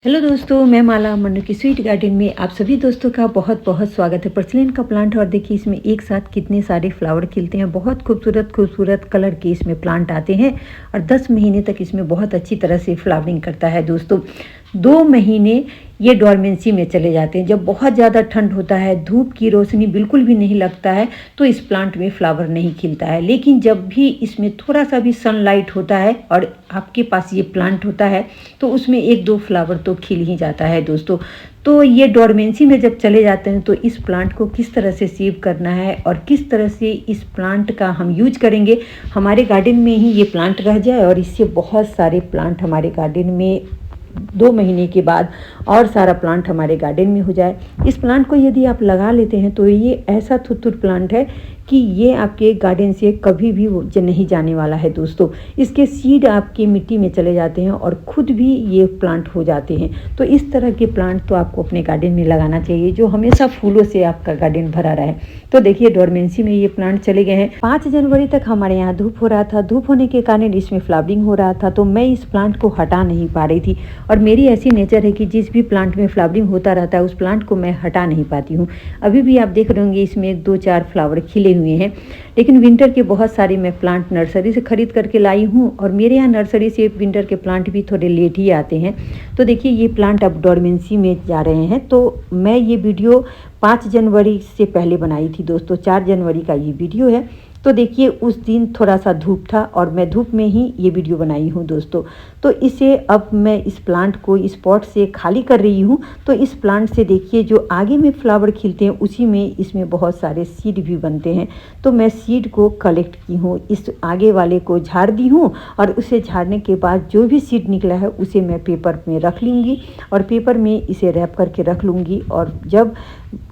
Hello दोस्तों, मैं माला मन्नू की स्वीट गार्डन में आप सभी दोस्तों का बहुत बहुत स्वागत है। पर्सलिन का प्लांट और देखिए इसमें एक साथ कितने सारे फ्लावर खिलते हैं। बहुत खूबसूरत खूबसूरत कलर के इसमें प्लांट आते हैं और 10 महीने तक इसमें बहुत अच्छी तरह से फ्लावरिंग करता है दोस्तों। 2 महीने ये डोरमेंसी में चले जाते हैं। जब बहुत ज़्यादा ठंड होता है, धूप की रोशनी बिल्कुल भी नहीं लगता है, तो इस प्लांट में फ्लावर नहीं खिलता है। लेकिन जब भी इसमें थोड़ा सा भी सनलाइट होता है और आपके पास ये प्लांट होता है तो उसमें 1-2 फ्लावर तो खिल ही जाता है दोस्तों। तो ये डोरमेंसी में जब चले जाते हैं तो इस प्लांट को किस तरह से सेव करना है और किस तरह से इस प्लांट का हम यूज करेंगे, हमारे गार्डन में ही ये प्लांट रह जाए और इससे बहुत सारे प्लांट हमारे गार्डन में 2 महीने के बाद और सारा प्लांट हमारे गार्डन में हो जाए। इस प्लांट को यदि आप लगा लेते हैं तो ये ऐसा थुतुर प्लांट है कि ये आपके गार्डन से कभी भी नहीं जाने वाला है दोस्तों। इसके सीड आपके मिट्टी में चले जाते हैं और खुद भी ये प्लांट हो जाते हैं। तो इस तरह के प्लांट तो आपको अपने गार्डन में लगाना चाहिए जो हमेशा फूलों से आपका गार्डन भरा रहे। तो देखिए डोरमेंसी में ये प्लांट चले गए हैं। 5 जनवरी तक हमारे यहाँ धूप हो रहा था। धूप होने के कारण इसमें फ्लावरिंग हो रहा था, तो मैं इस प्लांट को हटा नहीं पा रही थी। और मेरी ऐसी नेचर है कि जिस भी प्लांट में फ्लावरिंग होता रहता है उस प्लांट को मैं हटा नहीं पाती हूँ। अभी भी आप देख रहे होंगे इसमें 2-4 फ्लावर खिले हुए हैं। लेकिन विंटर के बहुत सारे मैं प्लांट नर्सरी से खरीद करके लाई हूँ और मेरे यहाँ नर्सरी से विंटर के प्लांट भी थोड़े लेट ही आते हैं। तो देखिए ये प्लांट अब डोरमेंसी में जा रहे हैं। तो मैं ये वीडियो 5 जनवरी से पहले बनाई थी दोस्तों। 4 जनवरी का ये वीडियो है। तो देखिए उस दिन थोड़ा सा धूप था और मैं धूप में ही ये वीडियो बनाई हूँ दोस्तों। तो इसे अब मैं इस प्लांट को इस पॉट से खाली कर रही हूँ। तो इस प्लांट से देखिए जो आगे में फ्लावर खिलते हैं उसी में इसमें बहुत सारे सीड भी बनते हैं। तो मैं सीड को कलेक्ट की हूँ, इस आगे वाले को झाड़ दी हूँ और उसे झाड़ने के बाद जो भी सीड निकला है उसे मैं पेपर में रख लूँगी और पेपर में इसे रैप करके रख लूँगी। और जब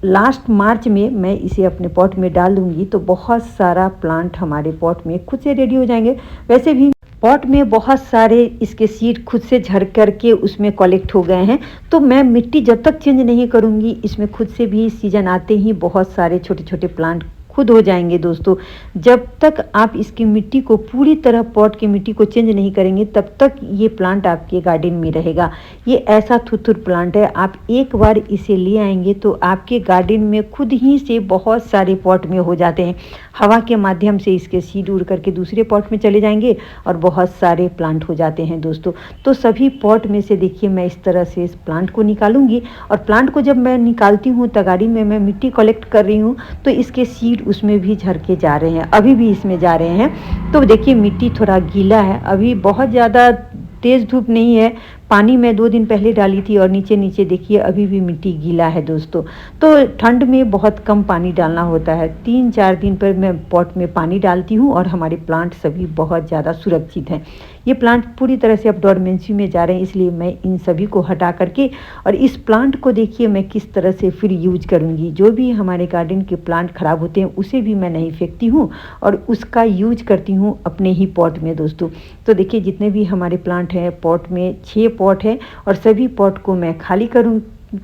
लास्ट मार्च में मैं इसे अपने पॉट में डाल दूँगी तो बहुत सारा प्लांट हमारे पॉट में खुद से रेडी हो जाएंगे। वैसे भी पॉट में बहुत सारे इसके सीड खुद से झड़ करके उसमें कलेक्ट हो गए हैं। तो मैं मिट्टी जब तक चेंज नहीं करूँगी इसमें खुद से भी सीजन आते ही बहुत सारे छोटे छोटे प्लांट खुद हो जाएंगे दोस्तों। जब तक आप इसकी मिट्टी को पूरी तरह पॉट की मिट्टी को चेंज नहीं करेंगे तब तक ये प्लांट आपके गार्डन में रहेगा। ये ऐसा थुथुर प्लांट है, आप एक बार इसे ले आएंगे तो आपके गार्डन में खुद ही से बहुत सारे पॉट में हो जाते हैं। हवा के माध्यम से इसके सीड उड़ करके दूसरे पॉट में चले जाएंगे और बहुत सारे प्लांट हो जाते हैं दोस्तों। तो सभी पॉट में से देखिए मैं इस तरह से इस प्लांट को निकालूंगी और प्लांट को जब मैं निकालती हूँ तगाड़ी में मैं मिट्टी कलेक्ट कर रही हूँ तो इसके सीड उसमें भी झड़ के जा रहे हैं, अभी भी इसमें जा रहे हैं। तो देखिए मिट्टी थोड़ा गीला है, अभी बहुत ज़्यादा तेज़ धूप नहीं है। पानी मैं 2 दिन पहले डाली थी और नीचे नीचे देखिए अभी भी मिट्टी गीला है दोस्तों। तो ठंड में बहुत कम पानी डालना होता है। 3-4 दिन पर मैं पॉट में पानी डालती हूँ और हमारे प्लांट सभी बहुत ज़्यादा सुरक्षित हैं। ये प्लांट पूरी तरह से अब डोरमेंसी में जा रहे हैं, इसलिए मैं इन सभी को हटा करके और इस प्लांट को देखिए मैं किस तरह से फिर यूज करूँगी। जो भी हमारे गार्डन के प्लांट ख़राब होते हैं उसे भी मैं नहीं फेंकती हूँ और उसका यूज करती हूँ अपने ही पॉट में दोस्तों। तो देखिए जितने भी हमारे प्लांट हैं पॉट में 6 पॉट है और सभी पॉट को मैं खाली करूँ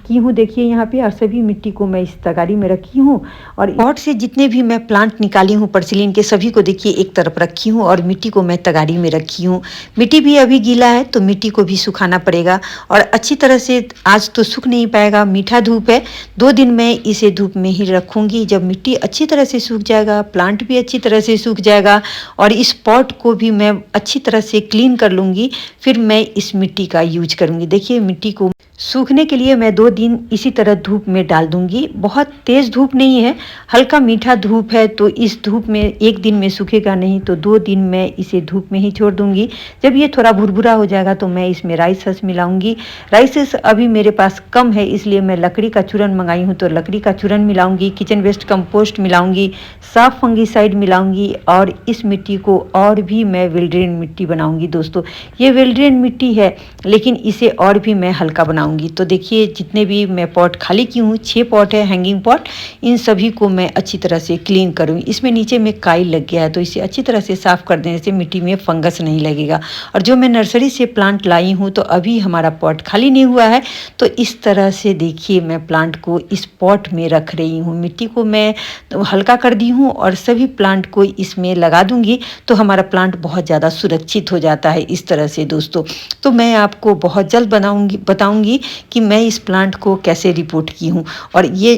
की हूँ देखिए यहाँ पे, और सभी मिट्टी को मैं इस तगारी में रखी हूँ और पॉट से जितने भी मैं प्लांट निकाली हूँ पर्सिलिन के सभी को देखिए एक तरफ रखी हूँ और मिट्टी को मैं तगारी में रखी हूँ। मिट्टी भी अभी गीला है तो मिट्टी को भी सुखाना पड़ेगा और अच्छी तरह से आज तो सूख नहीं पाएगा, मीठा धूप है। 2 दिन मैं इसे धूप में ही रखूँगी। जब मिट्टी अच्छी तरह से सूख जाएगा, प्लांट भी अच्छी तरह से सूख जाएगा और इस पॉट को भी मैं अच्छी तरह से क्लीन कर लूँगी, फिर मैं इस मिट्टी का यूज करूँगी। देखिए मिट्टी को सूखने के लिए मैं 2 दिन इसी तरह धूप में डाल दूंगी। बहुत तेज़ धूप नहीं है, हल्का मीठा धूप है, तो इस धूप में 1 दिन में सूखेगा नहीं तो 2 दिन मैं इसे धूप में ही छोड़ दूंगी। जब ये थोड़ा भुरभुरा हो जाएगा तो मैं इसमें राइस हस मिलाऊंगी। राइस हस अभी मेरे पास कम है इसलिए मैं लकड़ी का चूरन मंगाई हूँ तो लकड़ी का चूरन मिलाऊंगी, किचन वेस्ट कंपोस्ट मिलाऊंगी, साफ फंगीसाइड मिलाऊंगी और इस मिट्टी को और भी मैं वेल ड्रेन मिट्टी बनाऊंगी दोस्तों। ये वेल ड्रेन मिट्टी है लेकिन इसे और भी मैं हल्का बनाऊंगी। लगाऊंगी। तो देखिए जितने भी मैं पॉट खाली की हूँ, 6 पॉट है हैंगिंग पॉट, इन सभी को मैं अच्छी तरह से क्लीन करूँगी। इसमें नीचे में काई लग गया है, तो इसे अच्छी तरह से साफ़ कर देने से मिट्टी में फंगस नहीं लगेगा। और जो मैं नर्सरी से प्लांट लाई हूँ, तो अभी हमारा पॉट खाली नहीं हुआ है, तो इस तरह से देखिए मैं प्लांट को इस पॉट में रख रही हूँ। मिट्टी को मैं हल्का कर दी हूँ और सभी प्लांट को इसमें लगा दूंगी, तो हमारा प्लांट बहुत ज़्यादा सुरक्षित हो जाता है इस तरह से दोस्तों। तो मैं आपको बहुत जल्द बताऊंगी कि मैं इस प्लांट को कैसे रिपोर्ट की हूँ। और ये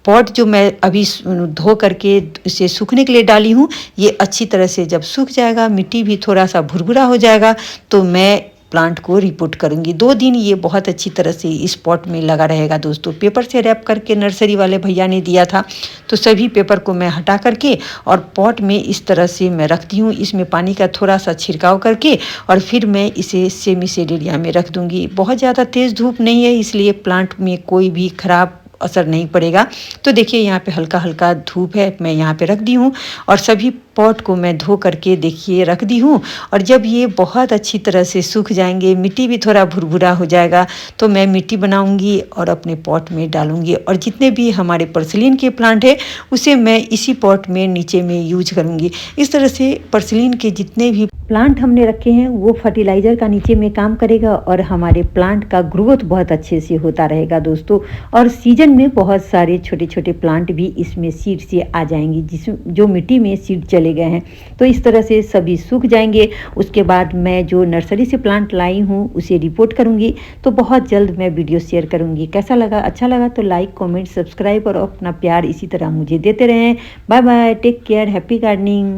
पॉट जो मैं अभी धो करके इसे सूखने के लिए डाली हूँ, ये अच्छी तरह से जब सूख जाएगा, मिट्टी भी थोड़ा सा भुरभुरा हो जाएगा, तो मैं प्लांट को रिपोर्ट करूंगी। 2 दिन ये बहुत अच्छी तरह से इस पॉट में लगा रहेगा दोस्तों। पेपर से रैप करके नर्सरी वाले भैया ने दिया था, तो सभी पेपर को मैं हटा करके और पॉट में इस तरह से मैं रखती हूँ। इसमें पानी का थोड़ा सा छिड़काव करके और फिर मैं इसे सेमी शेड एरिया में रख दूँगी। बहुत ज़्यादा तेज़ धूप नहीं है, इसलिए प्लांट में कोई भी खराब असर नहीं पड़ेगा। तो देखिए यहाँ पे हल्का हल्का धूप है, मैं यहाँ पे रख दी हूँ और सभी पॉट को मैं धो करके देखिए रख दी हूँ। और जब ये बहुत अच्छी तरह से सूख जाएंगे, मिट्टी भी थोड़ा भुरभुरा हो जाएगा, तो मैं मिट्टी बनाऊंगी और अपने पॉट में डालूंगी। और जितने भी हमारे पर्सिलिन के प्लांट है, उसे मैं इसी पॉट में नीचे में यूज करूंगी। इस तरह से पर्सिलिन के जितने भी प्लांट हमने रखे हैं, वो फर्टिलाइज़र का नीचे में काम करेगा और हमारे प्लांट का ग्रोथ बहुत अच्छे से होता रहेगा दोस्तों। और सीजन में बहुत सारे छोटे छोटे प्लांट भी इसमें सीड से आ जाएंगी, जो मिट्टी में सीड चले गए हैं, तो इस तरह से सभी सूख जाएंगे। उसके बाद मैं जो नर्सरी से प्लांट लाई हूँ उसे रिपोर्ट करूँगी, तो बहुत जल्द मैं वीडियो शेयर करूँगी। कैसा लगा? अच्छा लगा तो लाइक, कमेंट, सब्सक्राइब और अपना प्यार इसी तरह मुझे देते रहें। Bye bye, take care, happy gardening.